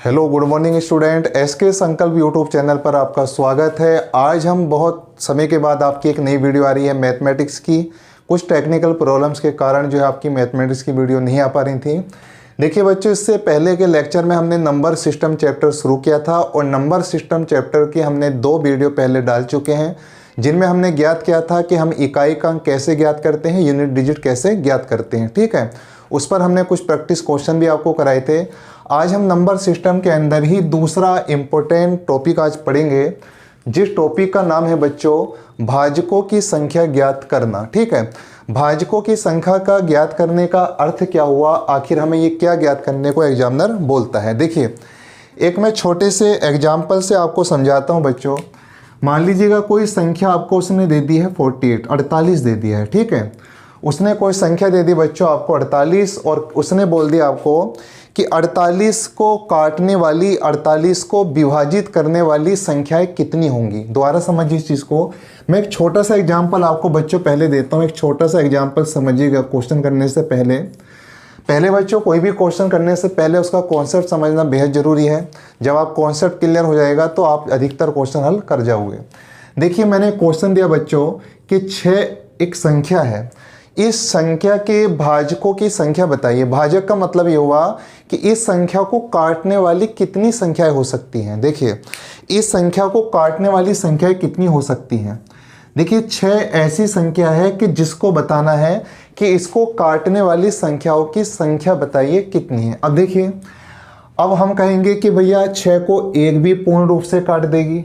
Hello good morning student, SK Sankalp YouTube channel पर आपका स्वागत है। आज हम बहुत समय के बाद आपकी एक नई वीडियो आ रही है मैथमेटिक्स की। कुछ टेक्निकल प्रॉब्लम्स के कारण जो है आपकी मैथमेटिक्स की वीडियो नहीं आ पा रही थी। देखिए बच्चों, इससे पहले के लेक्चर में हमने नंबर सिस्टम चैप्टर शुरू किया था और नंबर सिस्टम चैप्टर की हमने 2 वीडियो पहले डाल चुके हैं, जिनमें हमने ज्ञात किया था कि हम इकाई का अंक कैसे ज्ञात करते हैं, यूनिट डिजिट कैसे ज्ञात करते हैं। ठीक है, उस पर हमने कुछ प्रैक्टिस क्वेश्चन भी आपको कराए थे। आज हम नंबर सिस्टम के अंदर ही दूसरा इम्पोर्टेंट टॉपिक आज पढ़ेंगे, जिस टॉपिक का नाम है बच्चों भाजकों की संख्या ज्ञात करना। ठीक है, भाजकों की संख्या का ज्ञात करने का अर्थ क्या हुआ, आखिर हमें ये क्या ज्ञात करने को एग्जामिनर बोलता है। देखिए, एक मैं छोटे से एग्जाम्पल से आपको समझाता हूँ बच्चों। मान लीजिएगा कोई संख्या आपको उसने दे दी है 48, 48 दे दिया है। ठीक है, उसने कोई संख्या दे दी बच्चों आपको 48 और उसने बोल दिया आपको कि 48 को काटने वाली, 48 को विभाजित करने वाली संख्याएं कितनी होंगी। दोबारा समझिए इस चीज़ को। मैं एक छोटा सा एग्जांपल आपको बच्चों पहले देता हूँ, एक छोटा सा एग्जांपल समझिएगा। क्वेश्चन करने से पहले बच्चों कोई भी क्वेश्चन करने से पहले उसका कॉन्सेप्ट समझना बेहद ज़रूरी है। जब आप कॉन्सेप्ट क्लियर हो जाएगा तो आप अधिकतर क्वेश्चन हल कर जाओगे। देखिए, मैंने क्वेश्चन दिया बच्चों कि 6 एक संख्या है, इस संख्या के भाजकों की संख्या बताइए। भाजक का मतलब ये हुआ कि इस संख्या को काटने वाली कितनी संख्याएं हो सकती हैं। देखिए, इस संख्या को काटने वाली संख्याएं कितनी हो सकती हैं। देखिए, 6 ऐसी संख्या है कि जिसको बताना है कि इसको काटने वाली संख्याओं की संख्या बताइए कितनी है। अब देखिए, अब हम कहेंगे कि भैया 6 को 1 भी पूर्ण रूप से काट देगी,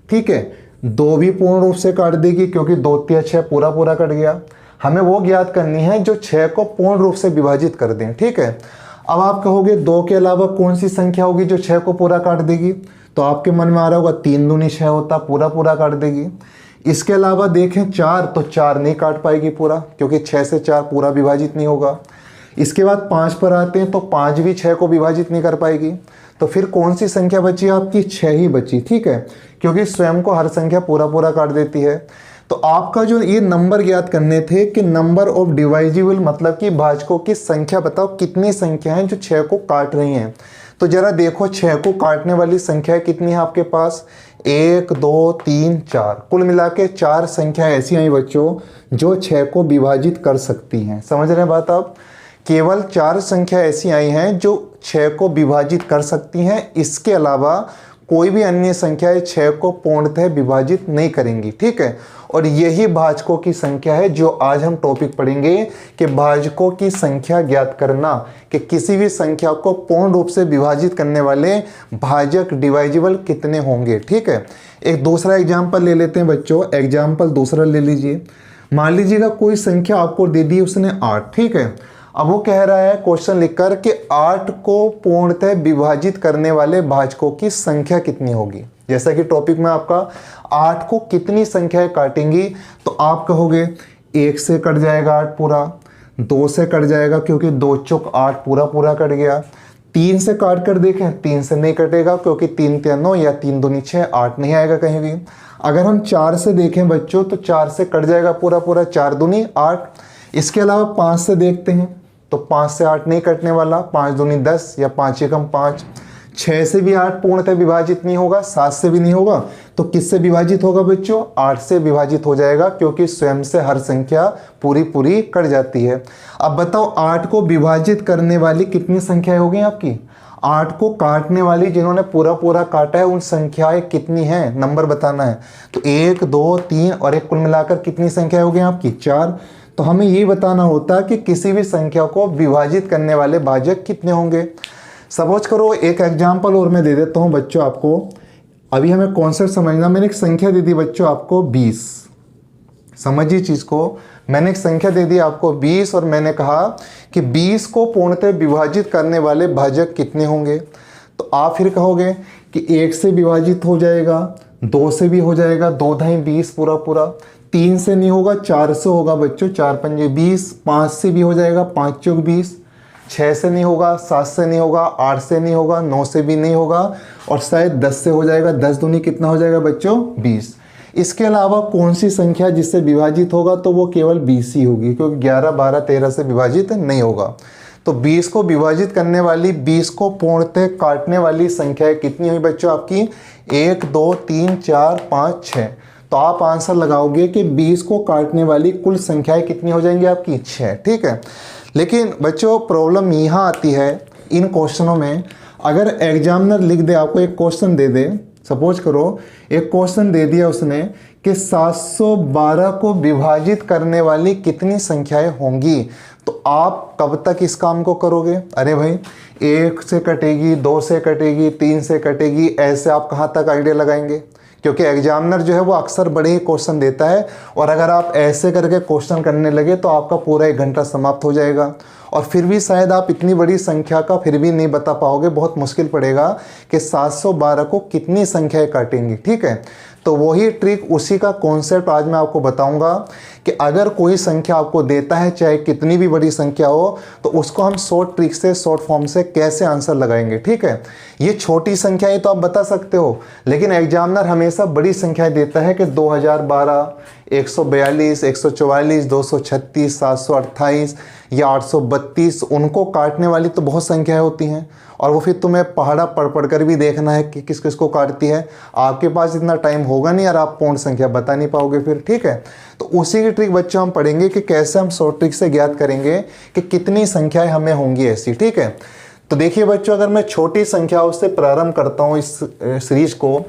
ठीक है, 2 भी पूर्ण रूप से काट देगी, क्योंकि 2 तिया 6 पूरा पूरा कट गया। हमें वो ज्ञात करनी है जो 6 को पूर्ण रूप से विभाजित कर दें। ठीक है, अब आप कहोगे 2 के अलावा कौन सी संख्या होगी जो 6 को पूरा काट देगी, तो आपके मन में आ रहा होगा 3 दूनी 6 होता, पूरा पूरा काट देगी। इसके अलावा देखें 4, तो 4 नहीं काट पाएगी पूरा, क्योंकि 6 से 4 पूरा विभाजित नहीं होगा। इसके बाद 5 पर आते हैं तो 5 भी 6 को विभाजित नहीं कर पाएगी। तो फिर कौन सी संख्या बची आपकी? 6 ही बची। ठीक है, क्योंकि स्वयं को हर संख्या पूरा पूरा काट देती है। तो आपका जो ये नंबर ज्ञात करने थे कि नंबर ऑफ डिवाइजिबल, मतलब कि भाजकों की संख्या बताओ कितनी संख्या है जो 6 को काट रही हैं। तो जरा देखो 6 को काटने वाली संख्या कितनी है आपके पास? 1 2 3 4, कुल मिला के 4 संख्या ऐसी आई बच्चों जो 6 को विभाजित कर सकती हैं। समझ रहे हैं बात आप? केवल 4 संख्या ऐसी आई हैं जो 6 को विभाजित कर सकती हैं। इसके अलावा कोई भी अन्य संख्याएं 6 को पूर्णतः विभाजित नहीं करेंगी। ठीक है, और यही भाजकों की संख्या है जो आज हम टॉपिक पढ़ेंगे कि भाजकों की संख्या ज्ञात करना, कि किसी भी संख्या को पूर्ण रूप से विभाजित करने वाले भाजक डिवाइजिबल कितने होंगे। ठीक है, एक दूसरा एग्जाम्पल ले लेते हैं बच्चों। एग्जाम्पल दूसरा ले लीजिए। मान लीजिएगा कोई संख्या आपको दे दी उसने 8। ठीक है, अब वो कह रहा है क्वेश्चन लिखकर कि 8 को पूर्णतः विभाजित करने वाले भाजकों की संख्या कितनी होगी। जैसा कि टॉपिक में आपका 8 को कितनी संख्याएं काटेंगी, तो आप कहोगे 1 से कट जाएगा 8 पूरा, 2 से कट जाएगा क्योंकि 2 चौक 8 पूरा पूरा कट गया। 3 से काट कर देखें, 3 से नहीं कटेगा क्योंकि 3 तिया 9 या 3 दूनी 6, 8 नहीं आएगा कहीं भी। अगर हम 4 से देखें बच्चों तो 4 से कट जाएगा पूरा पूरा, 4 दूनी 8। इसके अलावा 5 से देखते हैं तो 5 से 8 नहीं कटने वाला, 5 दूनी 10 या 5 एकम 5। 6 से भी 8 पूर्णतः विभाजित नहीं होगा, 7 से भी नहीं होगा, तो किससे विभाजित होगा बच्चों? 8 से विभाजित हो जाएगा, क्योंकि स्वयं से हर संख्या पूरी पूरी कट जाती है। अब बताओ 8 को विभाजित करने वाली कितनी संख्याएं हो गई आपकी? 8 को काटने वाली जिन्होंने पूरा पूरा काटा है उन संख्याएं कितनी हैं, नंबर बताना है। तो 1 2 3 और 1 कुल मिलाकर कितनी संख्या हो गई आपकी? 4। तो हमें ये बताना होता कि किसी भी संख्या को विभाजित करने वाले भाजक कितने होंगे। सपोज करो एक एग्जांपल और मैं दे देता हूँ बच्चों आपको। अभी हमें कॉन्सेप्ट समझना। मैंने एक संख्या दे दी बच्चों आपको 20। समझिए चीज़ को। मैंने एक संख्या दे दी आपको 20 और मैंने कहा कि 20 को पूर्णतः विभाजित करने वाले भाजक कितने होंगे। तो आप फिर कहोगे कि 1 से विभाजित हो जाएगा, 2 से भी हो जाएगा, 2 ढाई 20 पूरा पूरा, 3 से नहीं होगा, 4 से होगा बच्चों, 4 पंजे 20, 5 से भी हो जाएगा, 5 चौक 20, 6 से नहीं होगा, 7 से नहीं होगा, 8 से नहीं होगा, 9 से भी नहीं होगा, और शायद 10 से हो जाएगा। 10 दूनी कितना हो जाएगा बच्चों? 20। इसके अलावा कौन सी संख्या जिससे विभाजित होगा, तो वो केवल 20 ही होगी, क्योंकि 11 12 13 से विभाजित नहीं होगा। तो 20 को विभाजित करने वाली, 20 को पूर्णतः काटने वाली संख्या कितनी हुई बच्चों आपकी? 1 2 3 4 5 6। तो आप आंसर लगाओगे कि 20 को काटने वाली कुल संख्याएं कितनी हो जाएंगी आपकी? 6। ठीक है। लेकिन बच्चों प्रॉब्लम यहाँ आती है इन क्वेश्चनों में, अगर एग्जामिनर लिख दे, आपको एक क्वेश्चन दे दे, सपोज करो एक क्वेश्चन दे दिया उसने कि 712 को विभाजित करने वाली कितनी संख्याएं होंगी, तो आप कब तक इस काम को करोगे? अरे भाई 1 से कटेगी, 2 से कटेगी, 3 से कटेगी, ऐसे आप कहाँ तक आइडिया लगाएंगे? क्योंकि एग्जामिनर जो है वो अक्सर बड़े ही क्वेश्चन देता है, और अगर आप ऐसे करके क्वेश्चन करने लगे तो आपका पूरा 1 घंटा समाप्त हो जाएगा, और फिर भी शायद आप इतनी बड़ी संख्या का फिर भी नहीं बता पाओगे। बहुत मुश्किल पड़ेगा कि 712 को कितनी संख्याएं काटेंगी। ठीक है, तो वही ट्रिक, उसी का कॉन्सेप्ट आज मैं आपको बताऊंगा कि अगर कोई संख्या आपको देता है, चाहे कितनी भी बड़ी संख्या हो, तो उसको हम शॉर्ट ट्रिक से, शॉर्ट फॉर्म से कैसे आंसर लगाएंगे। ठीक है, ये छोटी संख्या है तो आप बता सकते हो, लेकिन एग्जामिनर हमेशा बड़ी संख्याएं देता है कि 2012, 142, 144, 236, 728 या 832, उनको काटने वाली तो बहुत संख्याएं होती हैं, और वो फिर तुम्हें पहाड़ा पढ़ कर भी देखना है कि किस किस को काटती है। आपके पास इतना टाइम होगा नहीं और आप पूर्ण संख्या बता नहीं पाओगे फिर। ठीक है, तो उसी की ट्रिक बच्चों हम पढ़ेंगे कि कैसे हम शॉर्ट ट्रिक से ज्ञात करेंगे कि कितनी संख्याएं हमें होंगी ऐसी। ठीक है, तो देखिए बच्चों, अगर मैं छोटी संख्याओं से प्रारंभ करता हूँ इस सीरीज को,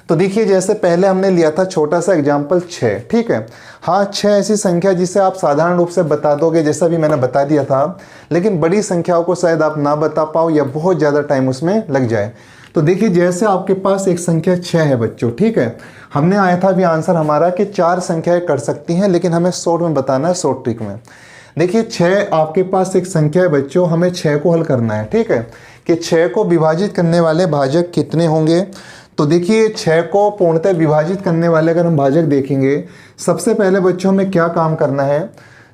तो देखिए जैसे पहले हमने लिया था छोटा सा एग्जाम्पल 6। ठीक है, हाँ 6 ऐसी संख्या जिसे आप साधारण रूप से बता दोगे, जैसा भी मैंने बता दिया था, लेकिन बड़ी संख्याओं को शायद आप ना बता पाओ या बहुत ज़्यादा टाइम उसमें लग जाए। तो देखिए जैसे आपके पास एक संख्या 6 है बच्चों। ठीक है, हमने आया था अभी आंसर हमारा कि 4 संख्याएं कर सकती हैं, लेकिन हमें शॉर्ट में बताना है, शॉर्ट ट्रिक में। देखिए 6 आपके पास एक संख्या है बच्चों, हमें 6 को हल करना है। ठीक है, कि 6 को विभाजित करने वाले भाजक कितने होंगे। तो देखिए 6 को पूर्णतः विभाजित करने वाले अगर हम भाजक देखेंगे, सबसे पहले बच्चों में क्या काम करना है,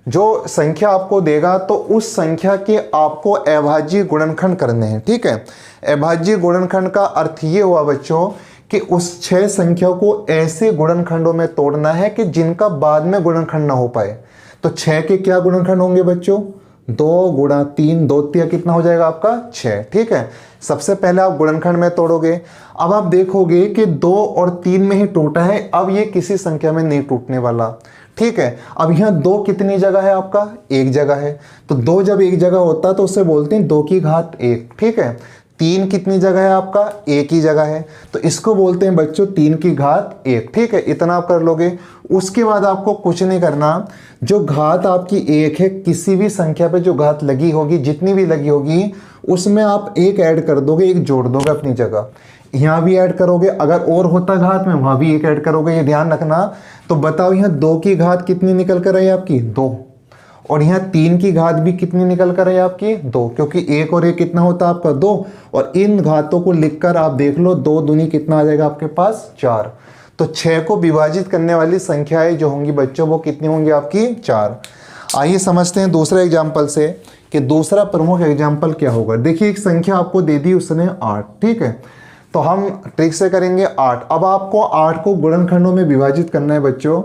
जो संख्या आपको देगा तो उस संख्या के आपको अभाज्य गुणनखंड करने हैं। ठीक है, अभाज्य गुणनखंड का अर्थ ये हुआ बच्चों कि उस 6 संख्या को ऐसे गुणनखंडों में तोड़ना है कि जिनका बाद में गुणनखंड ना हो पाए। तो 6 के क्या गुणनखंड होंगे बच्चों? 2 गुणा 3, 2 तिया कितना हो जाएगा आपका? 6। ठीक है, सबसे पहले आप गुणनखंड में तोड़ोगे। अब आप देखोगे कि 2 और 3 में ही टूटा है, अब ये किसी संख्या में नहीं टूटने वाला। ठीक है, अब यहाँ 2 कितनी जगह है आपका? 1 जगह है। तो 2 जब 1 जगह होता है तो उसे बोलते हैं 2 की घात 1। ठीक है, 3 कितनी जगह है आपका? 1 ही जगह है, तो इसको बोलते हैं बच्चों 3 की घात 1। ठीक है, इतना आप कर लोगे। उसके बाद आपको कुछ नहीं करना, जो घात आपकी 1 है, किसी भी संख्या पे जो घात लगी होगी, जितनी भी लगी होगी, उसमें आप 1 ऐड कर दोगे, 1 जोड़ दोगे अपनी जगह। यहाँ भी ऐड करोगे, अगर और होता घात में वहाँ भी 1 ऐड करोगे, ये ध्यान रखना। तो बताओ यहाँ 2 की घात कितनी निकल कर आई आपकी? 2। और यहाँ 3 की घात भी कितनी निकल कर आई आपकी? 2, क्योंकि 1 और 1 कितना होता है आपका? 2। और इन घातों को लिखकर आप देख लो, 2 दूनी कितना आ जाएगा आपके पास? 4। तो 6 को विभाजित करने वाली संख्याएं जो होंगी बच्चों वो कितनी होंगी आपकी? 4। आइए समझते हैं दूसरे एग्जाम्पल से कि दूसरा प्रमुख एग्जाम्पल क्या होगा। देखिए एक संख्या आपको दे दी उसने 8। ठीक है, तो हम ट्रिक से करेंगे 8। अब आपको 8 को गुणनखंडों में विभाजित करना है बच्चों।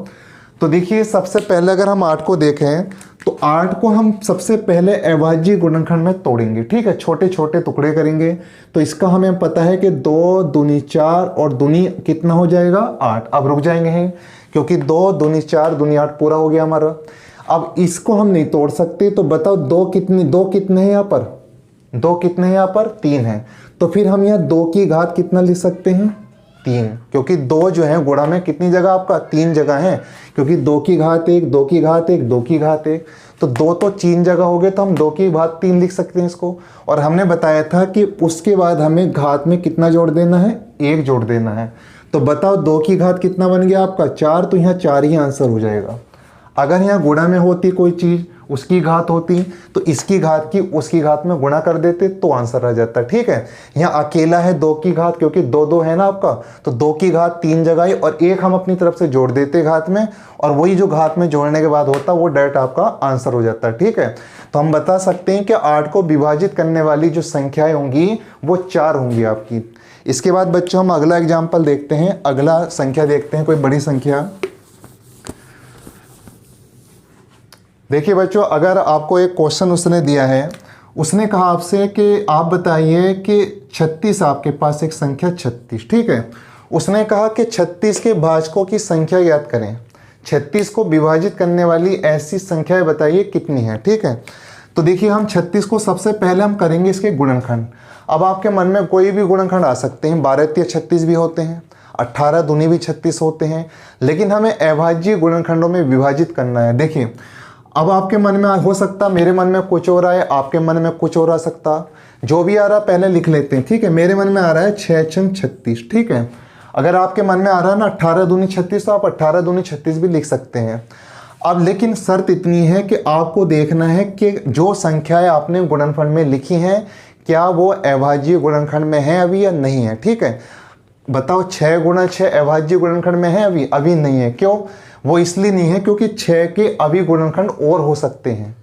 तो देखिए सबसे पहले अगर हम 8 को देखें तो 8 को हम सबसे पहले अभाज्य गुणनखंड में तोड़ेंगे। ठीक है, छोटे छोटे टुकड़े करेंगे। तो इसका हमें पता है कि 2 दूनी 4 और दूनी कितना हो जाएगा? 8। अब रुक जाएंगे हैं, क्योंकि 2 दूनी 4 दूनी 8 पूरा हो गया हमारा। अब इसको हम नहीं तोड़ सकते, तो बताओ 2 कितने हैं यहाँ पर? 2 कितने हैं यहाँ पर? 3 है। तो फिर हम यहाँ 2 की घात कितना लिख सकते हैं? 3, क्योंकि 2 जो है गुणा में कितनी जगह आपका? 3 जगह है, क्योंकि 2 की घात 1, 2 की घात 1, 2 की घात 1, तो 2 तो 3 जगह हो गए, तो हम 2 की घात 3 लिख सकते हैं इसको। और हमने बताया था कि उसके बाद हमें घात में कितना जोड़ देना है? 1 जोड़ देना है। तो बताओ 2 की घात कितना बन गया आपका? 4। तो यहाँ 4 ही आंसर हो जाएगा। अगर यहाँ गुणा में होती कोई चीज़, उसकी घात होती, तो इसकी घात की उसकी घात में गुणा कर देते तो आंसर आ जाता। ठीक है, यहाँ अकेला है 2 की घात, क्योंकि 2 2 है ना आपका, तो 2 की घात 3 जगह है और 1 हम अपनी तरफ से जोड़ देते घात में, और वही जो घात में जोड़ने के बाद होता वो डायरेक्ट आपका आंसर हो जाता है। ठीक है, तो हम बता सकते हैं कि 8 को विभाजित करने वाली जो संख्याएं होंगी वो 4 होंगी आपकी। इसके बाद बच्चों हम अगला एग्जाम्पल देखते हैं, अगला संख्या देखते हैं, कोई बड़ी संख्या। देखिए बच्चों, अगर आपको एक क्वेश्चन उसने दिया है उसने कहा आपसे कि आप बताइए कि 36 आपके पास एक संख्या 36, ठीक है। उसने कहा कि 36 के भाजकों की संख्या याद करें, 36 को विभाजित करने वाली ऐसी संख्याएं बताइए कितनी है, ठीक है। तो देखिए हम 36 को सबसे पहले हम करेंगे इसके गुणनखंड। अब आपके मन में कोई भी गुणनखंड आ सकते हैं, 12 तिया 36 भी होते हैं, 18 दूनी भी 36 होते हैं, लेकिन हमें अभाज्य गुणनखंडों में विभाजित करना है। देखिए अब आपके मन में हो सकता, मेरे मन में कुछ और है, आपके मन में कुछ और आ सकता, जो भी आ रहा पहले लिख लेते हैं, ठीक है। मेरे मन में आ रहा है 6 छंग 36, ठीक है। अगर आपके मन में आ रहा है ना 18 दूनी 36, तो आप 18 दूनी 36 भी लिख सकते हैं। अब लेकिन शर्त इतनी है कि आपको देखना है कि जो संख्याएं आपने गुणनफल में लिखी हैं क्या वो अभाज्य गुणनखंड में है अभी या नहीं है, ठीक है। बताओ 6 गुणा 6 अभाज्य गुणनखंड में है अभी नहीं है। क्यों? वो इसलिए नहीं है क्योंकि 6 के अभी गुणनखंड और हो सकते हैं,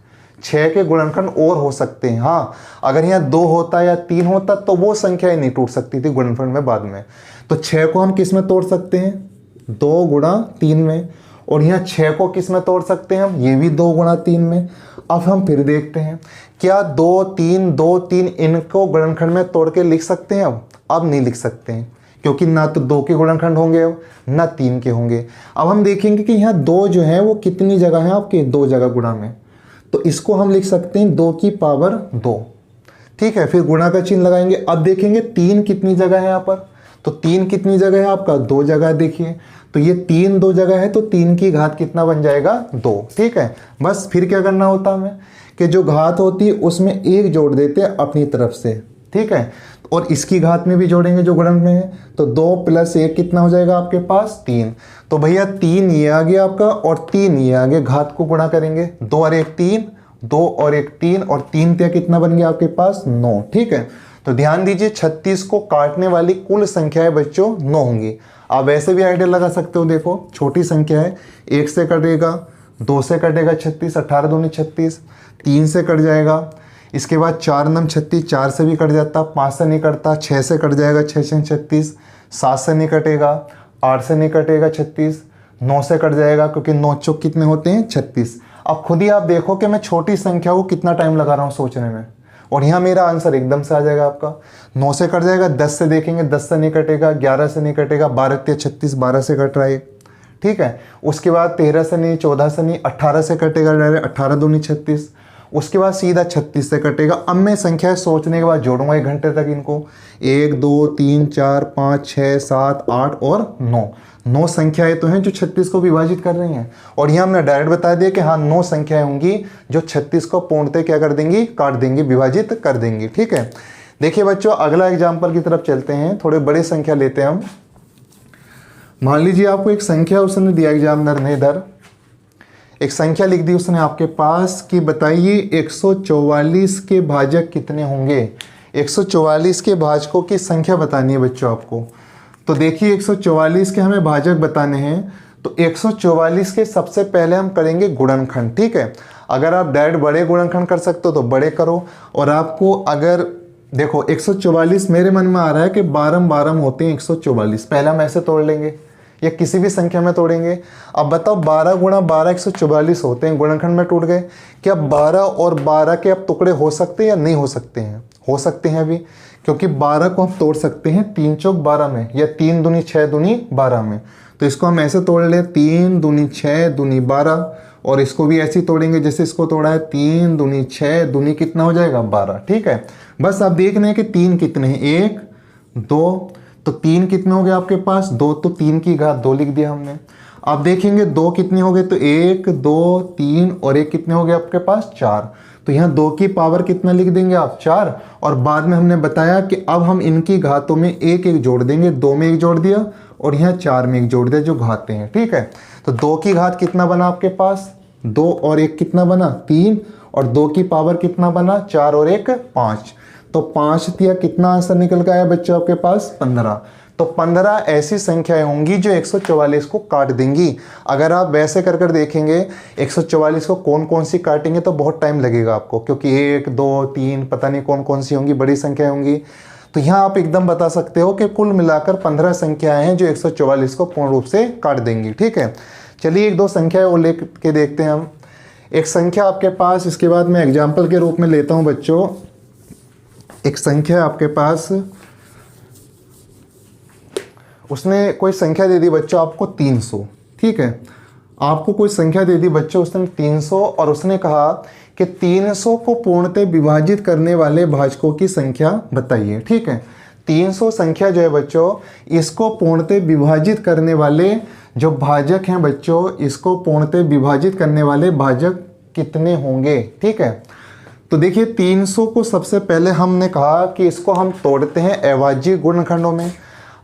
6 के गुणनखंड और हो सकते हैं। हाँ, अगर यहाँ 2 होता या 3 होता तो वो संख्या नहीं टूट सकती थी गुणनफल में बाद में। तो 6 को हम किस में तोड़ सकते हैं? 2 गुणा 3 में। और यहाँ 6 को किस में तोड़ सकते हैं हम? ये भी 2 गुणा 3 में। अब हम फिर देखते हैं क्या 2 3 2 3 इनको गुणनखंड में तोड़ के लिख सकते हैं? अब नहीं लिख सकते हैं क्योंकि ना तो 2 के गुणनखंड होंगे ना 3 के होंगे। अब हम देखेंगे कि यहाँ 2 जो है वो कितनी जगह है आपके, 2 जगह गुणा में। तो इसको हम लिख सकते हैं 2 की पावर 2, ठीक है। फिर गुणा का चिन्ह लगाएंगे। अब देखेंगे 3 कितनी जगह है यहाँ पर, तो 3 कितनी जगह है आपका? 2 जगह। देखिए तो ये 3 2 जगह है तो 3 की घात कितना बन जाएगा? 2, ठीक है। बस फिर क्या करना होता हमें कि जो घात होती है उसमें 1 जोड़ देते हैं अपनी तरफ से, ठीक है। और इसकी घात में भी जोड़ेंगे जो गुणन में है, तो 2 + 1 कितना हो जाएगा आपके पास? 3। तो भैया 3 ये आ गया आपका और 3 ये आ गया, घात को गुणा करेंगे, 2 और 1 3, 2 और 1 3 और 3 तिया कितना बन गया आपके पास? 9, ठीक है। तो ध्यान दीजिए 36 को काटने वाली कुल संख्याएं बच्चों 9 होंगी। आप ऐसे भी आइडिया लगा सकते हो, देखो छोटी संख्या है, 1 से कटेगा, 2 से कटेगा 36, 18 दूनी 36, 3 से कट जाएगा, इसके बाद 4 नम 36, 4 से भी कट जाता, 5 से नहीं कटता, 6 से कट जाएगा, 6 छंग 36, 7 से नहीं कटेगा, 8 से नहीं कटेगा 36, 9 से कट जाएगा क्योंकि 9 चौक कितने होते हैं? 36। अब खुद ही आप देखो कि मैं छोटी संख्या को कितना टाइम लगा रहा हूँ सोचने में, और यहाँ मेरा आंसर एकदम से आ जाएगा आपका। 9 से कट जाएगा, 10 से देखेंगे 10 से नहीं कटेगा, 11 से नहीं कटेगा, 12 तिया 36, 12 से कट रहा है, ठीक है। उसके बाद 13 से नहीं, 14 से नहीं, 18 से कटेगा डायरेक्ट, 18 दूनी 36, उसके बाद सीधा 36 से कटेगा। अब मैं संख्या सोचने के बाद जोड़ूंगा 1 घंटे तक इनको, 1 2 3 4 5 6 7 8 और 9 संख्याएं तो हैं जो 36 को विभाजित कर रही हैं। और यहाँ हमने डायरेक्ट बता दिया कि हाँ 9 संख्याएं होंगी जो 36 को पूर्णतः क्या कर देंगी? काट देंगी, विभाजित कर देंगी, ठीक है। देखिए बच्चों अगला एग्जाम्पल की तरफ चलते हैं, थोड़े बड़े संख्या लेते हैं हम। मान लीजिए आपको एक संख्या उसने दिया एग्जामिनर ने, इधर एक संख्या लिख दी उसने आपके पास कि बताइए 144 के भाजक कितने होंगे। 144 के भाजकों की संख्या बतानी है बच्चों आपको। तो देखिए 144 के हमें भाजक बताने हैं, तो 144 के सबसे पहले हम करेंगे गुणनखंड, ठीक है। अगर आप डायरेक्ट बड़े गुणनखंड कर सकते हो तो बड़े करो, और आपको अगर देखो 144 मेरे मन में आ रहा है कि 12 12 होते हैं 144, पहले हम ऐसे तोड़ लेंगे या किसी भी संख्या में तोड़ेंगे। अब बताओ 12 गुणा 12 144 होते हैं, गुणनखंड में टूट गए। क्या 12 और 12 के अब टुकड़े हो सकते हैं या नहीं हो सकते हैं? हो सकते हैं अभी, क्योंकि 12 को हम तोड़ सकते हैं 3 चौक 12 में या 3 दूनी 6 दूनी 12 में। तो इसको हम ऐसे तोड़ ले, 3 दूनी 6 दूनी 12, और इसको भी ऐसे ही तोड़ेंगे जैसे इसको तोड़ा है, 3 दूनी 6 दूनी कितना हो जाएगा? 12, ठीक है। बस आप देख रहे हैं कि 3 कितने हैं, 1 2, तो 3 कितने हो गए आपके पास? 2, तो 3 की घात 2 लिख दिया हमने। अब देखेंगे 2 कितने हो गए, तो 1 2 3 और 1 कितने हो गए आपके पास? 4। तो यहाँ 2 की पावर कितना लिख देंगे आप? 4। और बाद में हमने बताया कि अब हम इनकी घातों में 1 1 जोड़ देंगे, 2 में 1 जोड़ दिया और यहाँ 4 में 1 जोड़ दिया जो घातें हैं, ठीक है। तो 2 की घात कितना बना आपके पास? 2 और 1 कितना बना? 3, और 2 की पावर कितना बना? 4 और 1 5। तो 5 तिया कितना आंसर निकल के आया बच्चों आपके पास? 15। तो 15 ऐसी संख्याएं होंगी जो 144 को काट देंगी। अगर आप वैसे कर कर देखेंगे 144 को कौन कौन सी काटेंगे तो बहुत टाइम लगेगा आपको, क्योंकि 1 2 3 पता नहीं कौन कौन सी होंगी, बड़ी संख्याएं होंगी। तो यहाँ आप एकदम बता सकते हो कि कुल मिलाकर 15 संख्याएं हैं जो 144 को पूर्ण रूप से काट देंगी, ठीक है। चलिए 1 2 संख्याएं और लेके देखते हैं हम। एक संख्या आपके पास, इसके बाद मैं एग्जाम्पल के रूप में लेता हूं बच्चों, एक संख्या आपके पास, उसने कोई संख्या दे दी बच्चों आपको 300, ठीक है, आपको कोई संख्या दे दी बच्चों उसने 300 और उसने कहा कि 300 को पूर्णतः विभाजित करने वाले भाजकों की संख्या बताइए, ठीक है। 300 संख्या जो है बच्चों, इसको पूर्णतः विभाजित करने वाले जो भाजक हैं बच्चों, इसको पूर्णतः विभाजित करने वाले भाजक कितने होंगे, ठीक है। तो देखिए 300 को सबसे पहले हमने कहा कि इसको हम तोड़ते हैं अभाज्य गुणनखंडों में।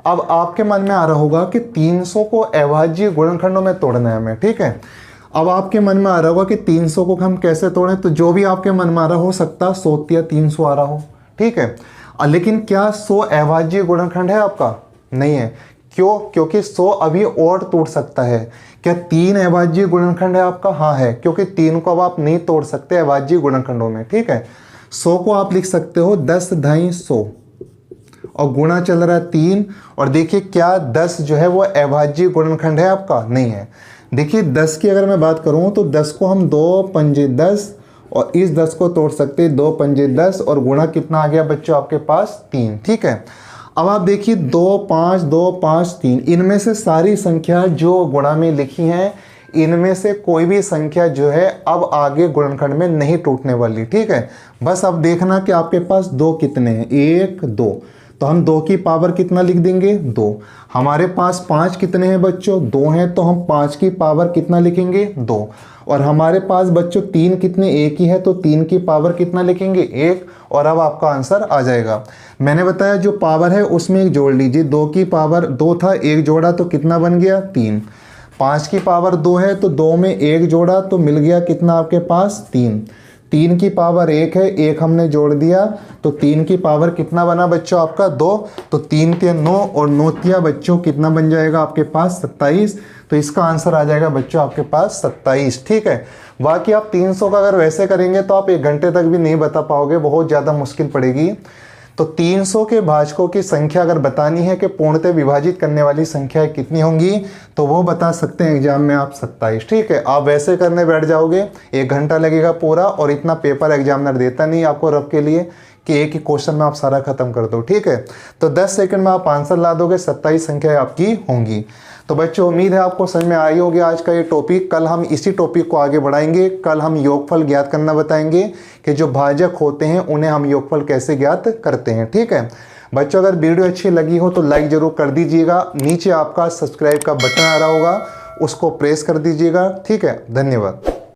अब आपके मन में आ रहा होगा कि 300 को अभाज्य गुणनखंडों में तोड़ना है हमें, ठीक है। अब आपके मन में आ रहा होगा कि 300 को हम कैसे तोड़ें, तो जो भी आपके मन में आ रहा हो सकता 100 या 300 आ रहा हो, ठीक है। लेकिन क्या 100 अभाज्य गुणनखंड है आपका? नहीं है। क्यों? क्योंकि 100 अभी और टूट सकता है। क्या 3 अभाज्य गुणनखंड है आपका? हाँ है, क्योंकि 3 को अब आप नहीं तोड़ सकते अभाज्य गुणनखंडों में, ठीक है। 100 को आप लिख सकते हो 10 ढाई 100 और गुणा चल रहा है 3, और देखिए क्या 10 जो है वो अभाज्य गुणनखंड है आपका? नहीं है। देखिए 10 की अगर मैं बात करूं तो 10 को हम 2 पंजे 10 और इस 10 को तोड़ सकते हैं 2 पंजे 10 और गुणा कितना आ गया बच्चों आपके पास? 3, ठीक है। अब आप देखिए 2 5 2 5 3, इनमें से सारी संख्या जो गुणा में लिखी हैं, इनमें से कोई भी संख्या जो है अब आगे गुणनखंड में नहीं टूटने वाली, ठीक है। बस अब देखना कि आपके पास 2 कितने हैं, 1 2, तो हम 2 की पावर कितना लिख देंगे? 2। हमारे पास 5 कितने हैं बच्चों? 2 हैं, तो हम 5 की पावर कितना लिखेंगे? 2। और हमारे पास बच्चों 3 कितने? 1 ही है, तो 3 की पावर कितना लिखेंगे? 1। और अब आपका आंसर आ जाएगा। मैंने बताया जो पावर है उसमें एक जोड़ लीजिए, 2 की पावर 2 था, 1 जोड़ा तो कितना बन गया? 3। 5 की पावर 2 है, तो 2 में 1 जोड़ा तो मिल गया कितना आपके पास? 3। 3 की पावर 1 है, 1 हमने जोड़ दिया तो 3 की पावर कितना बना बच्चों आपका? 2। तो 3 के 9 और 9 तिया बच्चों कितना बन जाएगा आपके पास? 27। तो इसका आंसर आ जाएगा बच्चों आपके पास 27, ठीक है। बाकी आप 300 का अगर वैसे करेंगे तो आप 1 घंटे तक भी नहीं बता पाओगे, बहुत ज़्यादा मुश्किल पड़ेगी। तो 300 के भाजकों की संख्या अगर बतानी है कि पूर्णतः विभाजित करने वाली संख्याएं कितनी होंगी, तो वो बता सकते हैं एग्जाम में आप 27, ठीक है। आप वैसे करने बैठ जाओगे 1 घंटा लगेगा पूरा, और इतना पेपर एग्जामिनर देता नहीं आपको रफ के लिए कि एक ही क्वेश्चन में आप सारा खत्म कर दो, ठीक है। तो 10 सेकंड में आप आंसर ला दोगे, 27 संख्याएं आपकी होंगी। तो बच्चों उम्मीद है आपको समझ में आई होगी आज का ये टॉपिक। कल हम इसी टॉपिक को आगे बढ़ाएंगे। कल हम योगफल ज्ञात करना बताएंगे कि जो भाजक होते हैं उन्हें हम योगफल कैसे ज्ञात करते हैं, ठीक है। बच्चों अगर वीडियो अच्छी लगी हो तो लाइक जरूर कर दीजिएगा। नीचे आपका सब्सक्राइब का बटन आ रहा होगा, उसको प्रेस कर दीजिएगा, ठीक है। धन्यवाद।